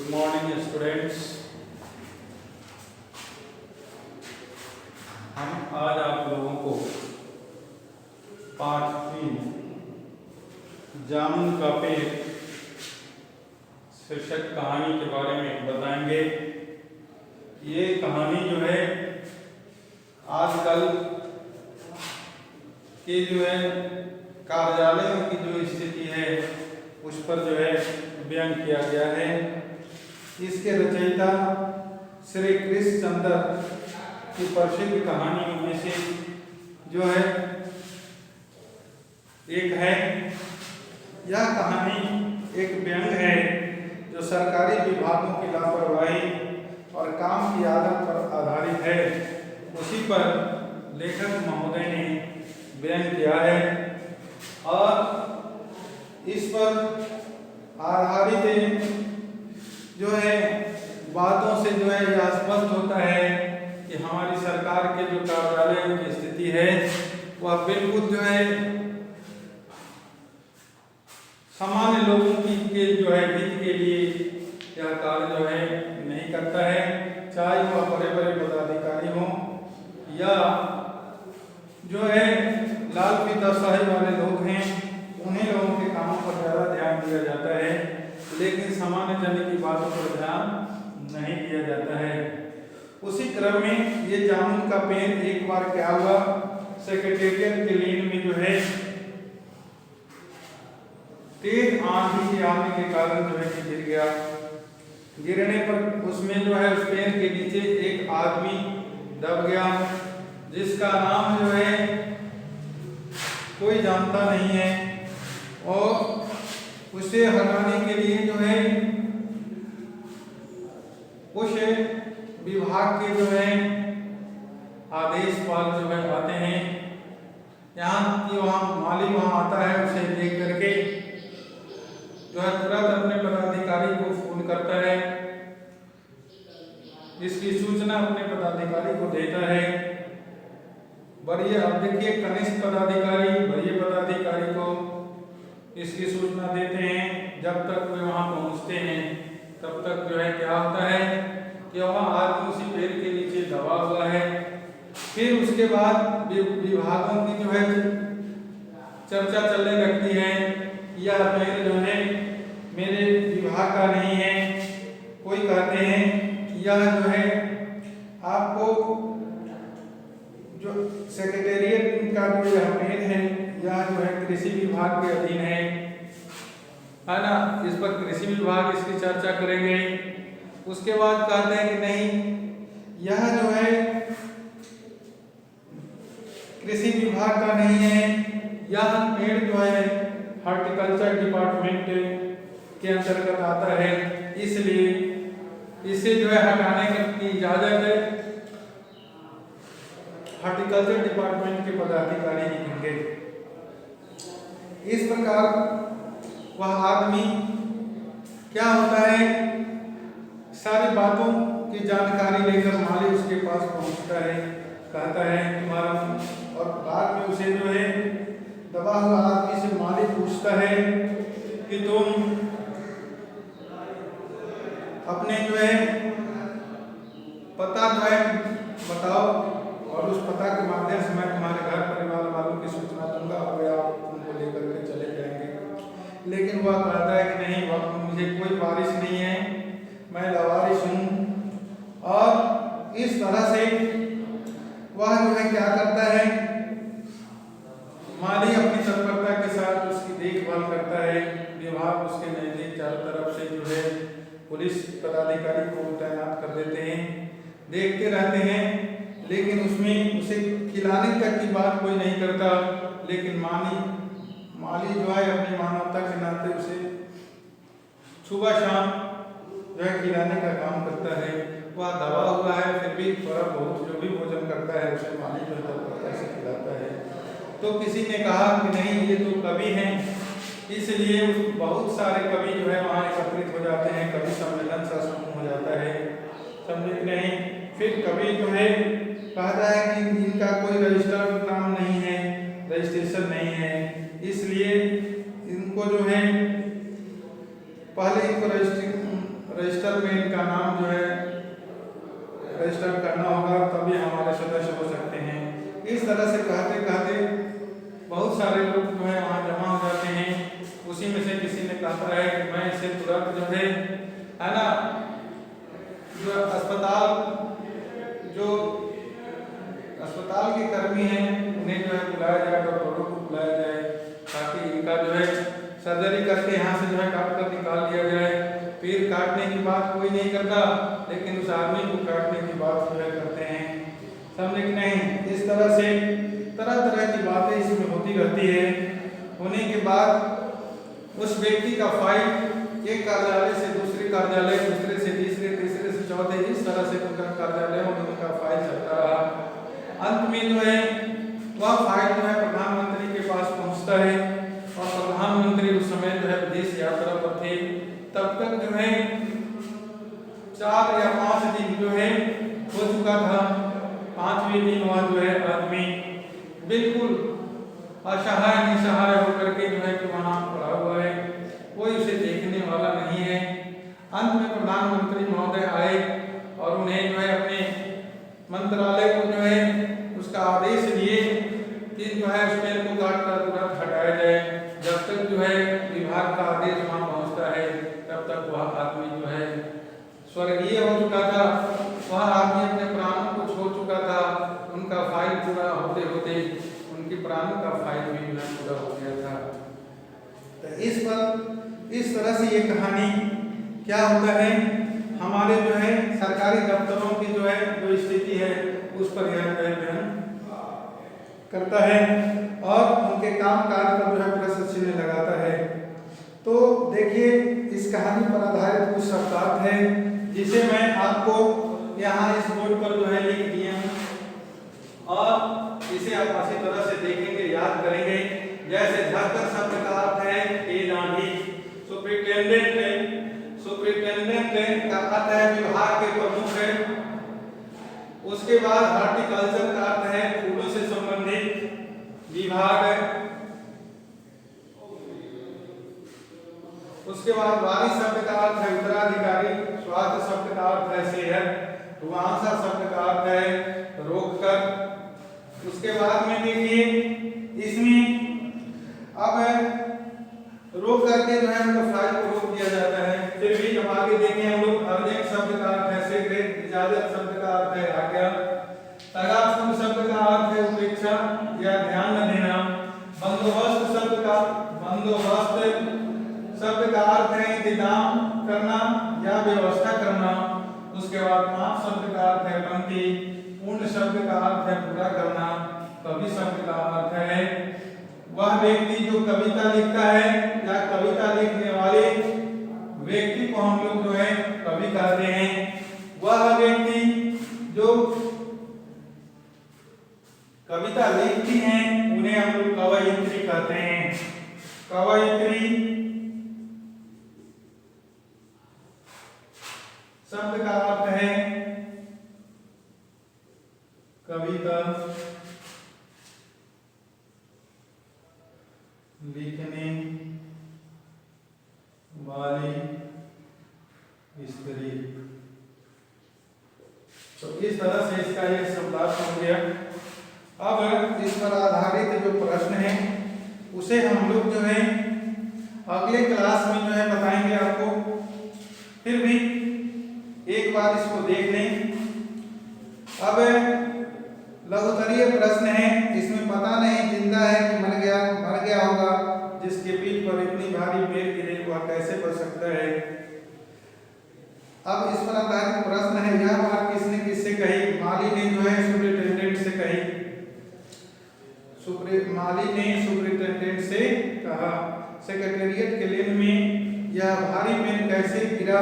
Good morning students. हम आज आप लोगों को पाठ 3 जामुन का पेड़ शीर्षक कहानी के बारे में बताएंगे। ये कहानी जो है आजकल के जो है कार्यालयों की जो स्थिति है उस पर जो है व्यंग किया गया है। इसके रचयिता श्री कृष्ण चंद्र की प्रसिद्ध कहानियों में से जो है एक है। यह कहानी एक व्यंग है जो सरकारी विभागों की लापरवाही और काम की आदत पर आधारित है। उसी पर लेखक महोदय ने व्यंग किया है और इस पर आधारित जो है बातों से जो है यह स्पष्ट होता है कि हमारी सरकार के जो कार्यालयों की स्थिति है वह बिल्कुल जो है सामान्य लोगों की के जो है हित के लिए यह कार्य जो है नहीं करता है। चाहे वह बड़े बड़े पदाधिकारी हों या जो है लाल फीताशाही वाले लोग हैं, उन्हीं लोगों के कामों पर ज़्यादा ध्यान दिया जाता है, लेकिन सामान्य जन की बातों पर ध्यान नहीं दिया जाता है। उसी क्रम में ये जामुन का पेड़ एक बार क्या हुआ, सेक्रेटेरिएट के लेन में जो है तेज आंधी के आने के कारण जो है कि गिर गया। गिरने पर उसमें जो है उस पेड़ के नीचे एक आदमी दब गया जिसका नाम जो है कोई जानता नहीं है और उसे हटाने के लिए जो है उस विभाग के जो है आदेशपाल जो है आते हैं। यहाँ की वहाँ माली वहाँ आता है, उसे देख करके जो है तुरंत अपने पदाधिकारी को फोन करता है, इसकी सूचना अपने पदाधिकारी को देता है। वरीय अब देखिए कनिष्ठ पदाधिकारी वरीय पदाधिकारी को इसकी सूचना देते हैं। जब तक वे वहाँ पहुँचते हैं तब तक जो है क्या होता है कि वहाँ आदमी उसी पेड़ के नीचे दबा हुआ है। फिर उसके बाद विभागों की जो है चर्चा चलने लगती है, यह पेड़ जो है मेरे विभाग का नहीं है। कोई कहते हैं कि यह जो है आपको जो सेक्रेटेरिएट का जो यह पेड़ है यह जो है कृषि विभाग के अधीन है ना, इस पर कृषि विभाग इसकी चर्चा करेंगे। उसके बाद कहते हैं कि नहीं, यह जो है कृषि विभाग का नहीं है, यह पेड़ जो है हॉर्टिकल्चर डिपार्टमेंट के अंतर्गत आता है, इसलिए इसे जो है हटाने की इजाजत हॉर्टिकल्चर डिपार्टमेंट के पदाधिकारी ही देंगे। इस प्रकार वह आदमी क्या होता है, सारी बातों की जानकारी लेकर माली उसके पास पहुंचता है, कहता है तुम्हारा, और बाद में उसे जो है दबा हुआ आदमी से माली पूछता है कि तुम अपने जो है पता जो है बताओ और उस पता के माध्यम से मैं तुम्हारे घर परिवार वालों की सूचना दूंगा और वे आप तुमको लेकर के चले जाएंगे। लेकिन वह कहता है कि नहीं, वह मुझे कोई वारिस नहीं है, मैं लावारिस हूँ। और इस तरह से वह जो है क्या करता है, माली अपनी तत्परता के साथ उसकी देखभाल करता है। विभाग उसके नजदीक चारों तरफ से जो है पुलिस पदाधिकारी को तैनात कर देते हैं, देखते रहते हैं, लेकिन उसमें उसे खिलाने तक की बात कोई नहीं करता। लेकिन माली जो है अपनी मानवता के नाते उसे सुबह शाम जो है खिलाने का काम करता है। वह दबा हुआ है फिर भी थोड़ा बहुत जो भी भोजन करता है उसे माली जो है से खिलाता है। तो किसी ने कहा कि नहीं, ये तो कवि हैं, इसलिए बहुत सारे कवि जो है वहाँ एकत्रित हो जाते हैं, कवि सम्मेलन सा समूह हो जाता है, समझे नहीं। फिर कवि जो है कहता है कि इनका कोई रजिस्टर्ड नाम नहीं है, रजिस्ट्रेशन नहीं है, इसलिए इनको जो है पहले इनको रजिस्टर रजिस्टर में इनका नाम जो है रजिस्टर करना होगा, तभी हमारे सदस्य हो सकते हैं। इस तरह से कहते कहते बहुत सारे लोग जो है वहाँ जमा हो जाते हैं। उसी में से किसी ने कहा है कि मैं इसे तुरंत जो है ना, जो अस्पताल के कर्मी हैं उन्हें जो है बुलाया जाए, डॉक्टरों को बुलाया जाए, ताकि इनका जो है सर्जरी करके यहाँ से जो है काट कर निकाल दिया जाए। फिर काटने की बात कोई नहीं करता, लेकिन उस आदमी को काटने की बात जो है करते हैं, समझे कि नहीं। इस तरह से तरह तरह की बातें इसमें होती रहती है। होने के बाद उस व्यक्ति का फाइल एक कार्यालय से दूसरे कार्यालय, दूसरे से तीसरे, तीसरे से चौथे, इस तरह से उनका कार्यालय में उनका फाइल चलता रहा। अंत में जो है वह फाइल जो है प्रधानमंत्री के पास पहुंचता है, और प्रधानमंत्री उस समय जो है विदेश यात्रा पर थे। तब तक जो है 4 या 5 दिन जो है हो चुका था। 5वें दिन वह जो है आदमी बिल्कुल असहाय निसहाय होकर के जो है कि वहाँ पड़ा हुआ है, कोई उसे देखने वाला नहीं है। अंत में प्रधानमंत्री महोदय आए और उन्हें जो है अपने मंत्रालय को जो है उसका आदेश दिए कि जो है उस पेड़ को काट कर तुरंत हटाया जाए। जब तक जो है विभाग का आदेश वहाँ पहुँचता है, तब तक वह आदमी जो है स्वर्गीय हो चुका था। वह आदमी अपने प्राणों को छोड़ चुका था। उनका फाइल पूरा होते होते उनकी प्राणों का फाइल भी जो है पूरा हो गया था। तो इस तरह से ये कहानी क्या होता है, हमारे जो है सरकारी दफ्तरों की जो है जो स्थिति है उस पर यह बयान करता है, और उनके काम काज पर जो है प्रशंसनीय लगाता है। तो देखिए, इस कहानी पर आधारित कुछ शब्दार्थ है जिसे मैं आपको यहाँ इस बोर्ड पर जो है लिख दिया हूँ, और इसे आप अच्छी तरह से देखेंगे, याद करेंगे। जैसे झक्कर शब्द का अर्थ है तेज आंधी, सुपरिटेंडेंट का अर्थ है विभाग के प्रमुख है। उसके बाद हॉर्टिकल्चर का अर्थ है फूलों से संबंधित विभाग है। उसके बाद वारी शब्द का अर्थ है उत्तराधिकारी, स्वास्थ्य शब्द का अर्थ है सेहत, रुआंसा शब्द का अर्थ है रोककर। उसके बाद में देखिए इसमें अब रोक करके जो है उनको फाइल को रोक दिया जाता है। फिर भी जब आगे देखें हम लोग, अर्जेंट शब्द का अर्थ है सीक्रेट, इजाजत शब्द का अर्थ है आज्ञा, तगाफुल शब्द का अर्थ है उपेक्षा या ध्यान न देना, बंदोबस्त शब्द का अर्थ है इंतजाम करना या व्यवस्था करना। उसके बाद पांच शब्द का अर्थ है पंक्ति, पूर्ण शब्द का अर्थ है पूरा करना, कवि शब्द का अर्थ है वह व्यक्ति जो कविता लिखता है या कविता लिखने वाले व्यक्ति को हम लोग जो है कवि कहते हैं। वह व्यक्ति जो कविता लिखती हैं उन्हें हम लोग कवयित्री कहते हैं। कवयित्री शब्द का अर्थ है कविता लिखने वाली स्त्री। तो इस तरह से इसका यह शब्दार्थ हो गया। अब इस पर आधारित जो प्रश्न है उसे हम लोग जो है अगले क्लास में जो है बताएंगे आपको। फिर भी एक बार इसको देख लें। अब लघुतरीय प्रश्न है, इसमें पता नहीं जिंदा है कि मर गया होगा। जिसके पीठ पर इतनी भारी पेड़ गिरे वह कैसे बच सकता है। अब इस पर आधारित प्रश्न है, यह बात किसने किससे कही? माली ने जो है सुपरिटेंडेंट से कही। माली ने सुपरिटेंडेंट से कहा सेक्रेटेरिएट के लेन में यह भारी पेड़ कैसे गिरा?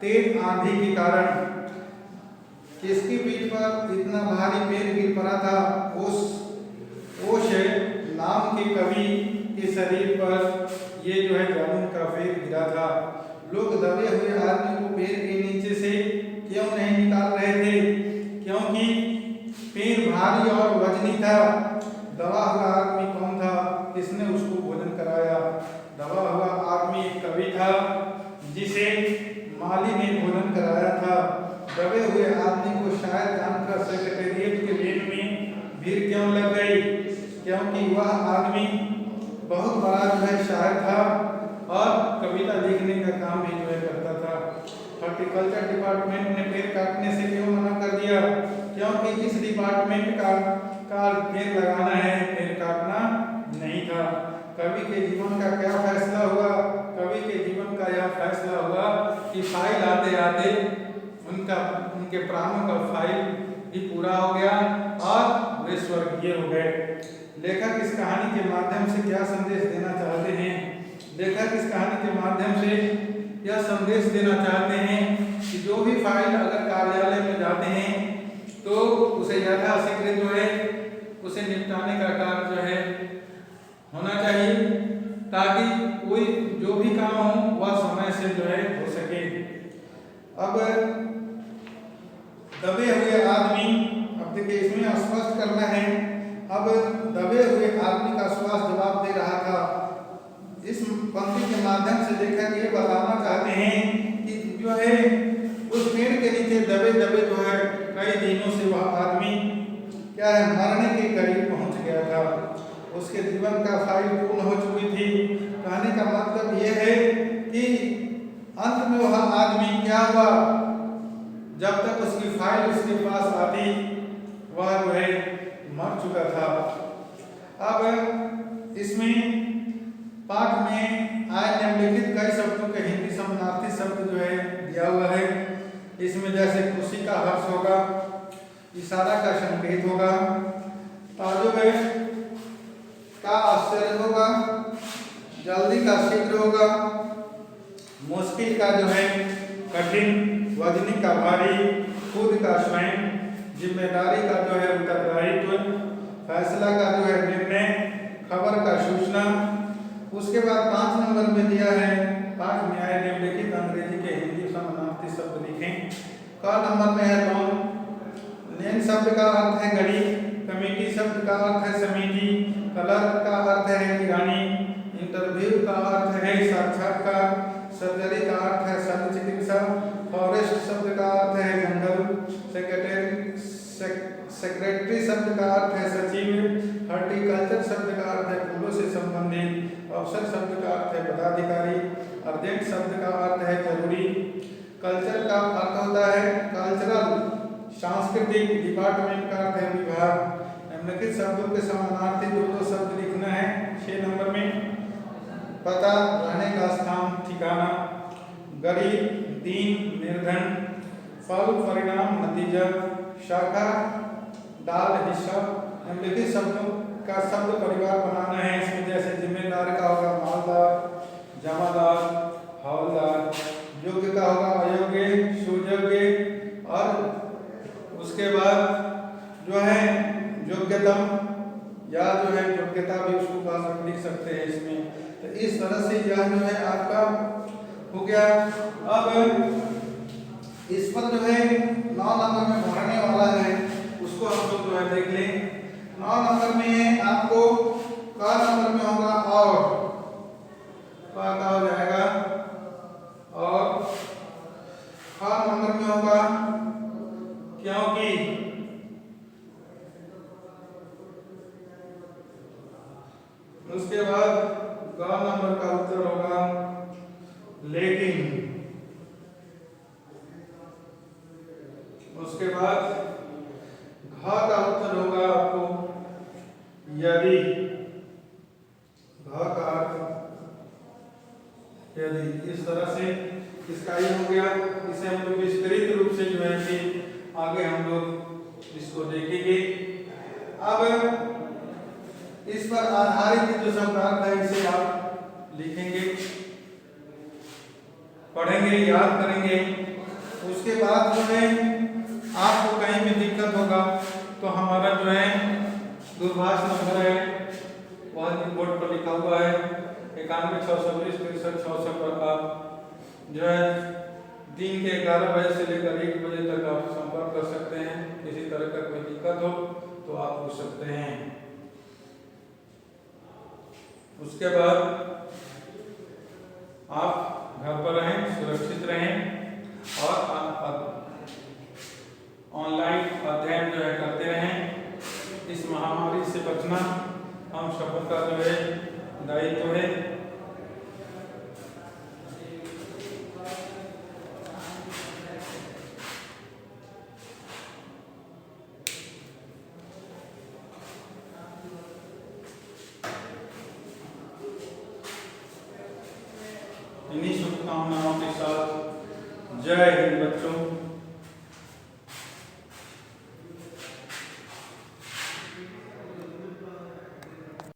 तेज आंधी के कारण। किसकी पीठ पर इतना भारी पेड़ गिर पड़ा था? ओश नाम के कवि के शरीर पर ये जो है जामुन का पेड़ गिरा था। लोग दबे हुए आदमी को पेड़ के नीचे से क्यों नहीं निकाल रहे थे? क्योंकि पेड़ भारी और वजनी था। दबा हुआ आदमी कौन था? किसने उसको भोजन कराया? दबा हुआ आदमी एक कवि था जिसे माली ने भोजन कराया था। दबे हुए आदमी को शायद जानकर सेक्रेटेरिएट के गेट में भीड़ क्यों लग गई, क्योंकि वह आदमी बहुत बड़ा जो है शायर था और कविता लिखने का काम भी जो है करता था। हॉर्टिकल्चर डिपार्टमेंट ने पेड़ काटने से क्यों मना कर दिया, क्योंकि इस डिपार्टमेंट का पेड़ लगाना है, पेड़ काटना नहीं था। कवि के जीवन का क्या फैसला हुआ, कवि के जीवन का यह फैसला हुआ कि फाइल आते आते उनके प्राणों का फाइल भी पूरा हो गया और वे स्वर्गीय हो गए। लेखक इस कहानी के माध्यम से क्या संदेश देना चाहते हैं? लेखक इस कहानी के माध्यम से यह संदेश देना चाहते हैं कि जो भी फाइल अगर कार्यालय में जाते हैं तो उसे यथाशीघ्र जो है उसे निपटाने का कार्य जो है होना चाहिए, ताकि कोई जो भी काम हो वह समय से जो है हो सके। अब दबे हुए आदमी, अब देखिए इसमें स्पष्ट करना है। अब दबे हुए आदमी का श्वास जवाब दे रहा था। इस पंक्ति के माध्यम से लेखक ये बताना चाहते हैं कि जो है उस पेड़ के नीचे दबे दबे जो है कई दिनों से वह आदमी क्या है मरने के करीब पहुंच गया था। उसके जीवन का फाइल पूर्ण हो चुकी थी। कहने का मतलब यह है कि अंत में वह आदमी क्या हुआ, जब तक उसकी फाइल उसके पास आती वह जो है मर चुका था। अब इसमें पाठ में आय निम्नलिखित कई शब्दों के हिंदी समानार्थी शब्द जो है दिया हुआ है। इसमें जैसे खुशी का हर्ष होगा, इशारा का संकेत होगा, ताजुब का आश्चर्य होगा, जल्दी का शीघ्र होगा, मुश्किल का जो है कठिन, वजनी का भारी, खुद का स्वयं, जिम्मेदारी का जो है उत्तरदायित्व, फैसला का जो है निर्णय, खबर का सूचना। उसके बाद 5 नंबर में दिया है पाठ में आए निम्नलिखित अंग्रेजी के हिंदी समानार्थी शब्द लिखें। क नंबर में है कौन। लेन शब्द का अर्थ है घड़ी, कमेटी शब्द का अर्थ है समिति, कलर का अर्थ है किरानी, इंटरव्यू का अर्थ है साक्षात्कार, सर्जरी का अर्थ है शल्य चिकित्सा, फॉरेस्ट शब्द का अर्थ है जंगल, सेक्रेटरी शब्द का अर्थ है सचिव, हॉर्टिकल्चर शब्द का अर्थ है फूलों से संबंधित, अफसर शब्द का अर्थ है पदाधिकारी, अर्जेंट शब्द का अर्थ है जरूरी, कल्चर का अर्थ होता है कल्चरल सांस्कृतिक, डिपार्टमेंट का अर्थ है विभाग। निम्नलिखित शब्दों के समानार्थी दो शब्द लिखना है 6 नंबर में। पता, रहने का स्थान, ठिकाना, गरीब, दीन, निर्धन, फल, परिणाम, नतीजा, शाखा, डाल, हिस्सा। निम्नलिखित शब्दों का शब्द परिवार बनाना है। इसमें जैसे जिम्मेदार का होगा मालदार, जमादार, हवलदार, योग्य का होगा अयोग्य, सुयोग्य, और उसके बाद जो है योग्यतम या जो है योग्यता भी उसको लिख सकते हैं इसमें। तो इस तरह से यह जो है आपका हो गया। अब इस पर जो है 9 नंबर में भरने वाला है, उसको हम लोग जो है देख लें। 9 नंबर में है आपको क नंबर में होगा और का हो जाएगा, और ख नंबर में होगा क्योंकि, उसके बाद ग नंबर का उत्तर होगा लेकिन, उसके बाद घ का उत्तर होगा आपको यदि, घ का यदि। इस तरह से इसका ये हो गया। इसे हम लोग विस्तृत रूप से जो है कि आगे हम लोग इसको देखेंगे। अब इस पर आधारित जो शब्दार्थ है इसे आप लिखेंगे, पढ़ेंगे, याद करेंगे। उसके बाद जो है आपको कहीं भी दिक्कत होगा तो हमारा जो है दूरभाष नंबर है वह बोर्ड पर लिखा हुआ है 91620636 पर आप जो है दिन के 11 बजे से लेकर 1 बजे तक आप संपर्क कर सकते हैं। किसी तरह का कोई दिक्कत हो तो आप पूछ सकते हैं। उसके बाद आप घर पर रहें, सुरक्षित रहें और ऑनलाइन अध्ययन जो है करते रहें। इस महामारी से बचना हम सबों का जो है दायित्व है। इन्हीं शुभकामनाओं के साथ जय हिंद बच्चों।